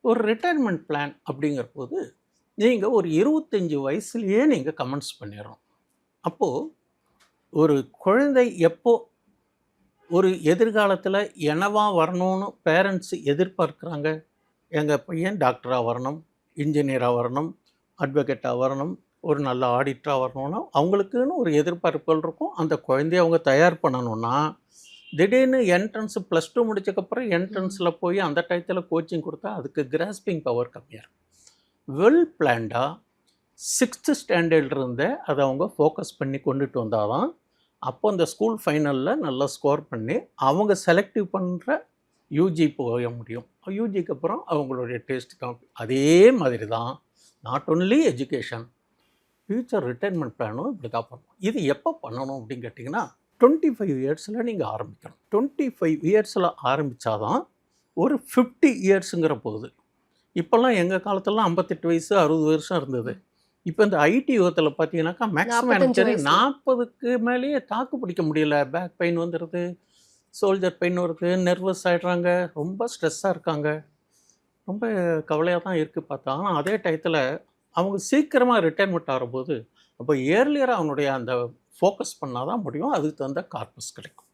ஒரு retirement plan அப்படிங்கிற போது நீங்கள் ஒரு 25 வயசுலேயே நீங்கள் கமெண்ட்ஸ் பண்ணிடணும். அப்போது ஒரு குழந்தை எப்போ ஒரு எதிர்காலத்தில் என்னவா வரணும்னு பேரண்ட்ஸ் எதிர்பார்க்குறாங்க, எங்கள் பையன் டாக்டராக வரணும், இன்ஜினியராக வரணும், அட்வொகேட்டாக வரணும், ஒரு நல்ல ஆடிட்டராக வரணும்னா அவங்களுக்குன்னு ஒரு எதிர்பார்ப்புகள் இருக்கும். அந்த குழந்தைய அவங்க தயார் பண்ணணும்னா திடீர்னு என்ட்ரன்ஸ் +2 முடிச்சக்கப்புறம் என்ட்ரன்ஸில் போய் அந்த டயத்தில் கோச்சிங் கொடுத்தா அதுக்கு கிராஸ்பிங் பவர் கம்மியாக இருக்கும். வெல் பிளான்டாக 6th ஸ்டாண்டர்ட்லேருந்தே அதை அவங்க ஃபோக்கஸ் பண்ணி கொண்டுட்டு வந்தால் தான் அப்போ அந்த ஸ்கூல் ஃபைனலில் நல்லா ஸ்கோர் பண்ணி அவங்க செலக்டிவ் பண்ணுற யூஜி போக முடியும். யூஜிக்கு அப்புறம் அவங்களுடைய டேஸ்ட் அதே மாதிரி தான் not only education, future retirement பிளானும் இப்படி தான் பண்ணணும். இது எப்போ பண்ணணும் அப்படின்னு கேட்டிங்கன்னா 25 இயர்ஸில் நீங்கள் ஆரம்பிக்கணும். 25 இயர்ஸில் ஆரம்பித்தா தான் ஒரு 50 இயர்ஸுங்கிற போகுது. இப்போல்லாம் எங்கள் காலத்துலலாம் 58 வயசு 60 வருஷம் இருந்தது. இப்போ இந்த ஐடி யுகத்தில் பார்த்தீங்கன்னாக்கா மேக்ஸிமம் எனக்கு தெரியும் 40க்கு மேலேயே தாக்கு பிடிக்க முடியல. பேக் பெயின் வந்துடுது, ஷோல்டர் பெயின் வருது, நர்வஸ் ஆகிடுறாங்க, ரொம்ப ஸ்ட்ரெஸ்ஸாக இருக்காங்க. ரொம்ப கவலையாக தான் இருக்குது பார்த்தா. ஆனால் அதே டயத்தில் அவங்க சீக்கிரமாக ரிட்டைர்மெண்ட் ஆகும்போது அப்போ ஏர்லியராக அவனுடைய அந்த ஃபோக்கஸ் பண்ணால் தான் முடியும். அதுக்கு தகுந்த கார்பஸ் கிடைக்கும்.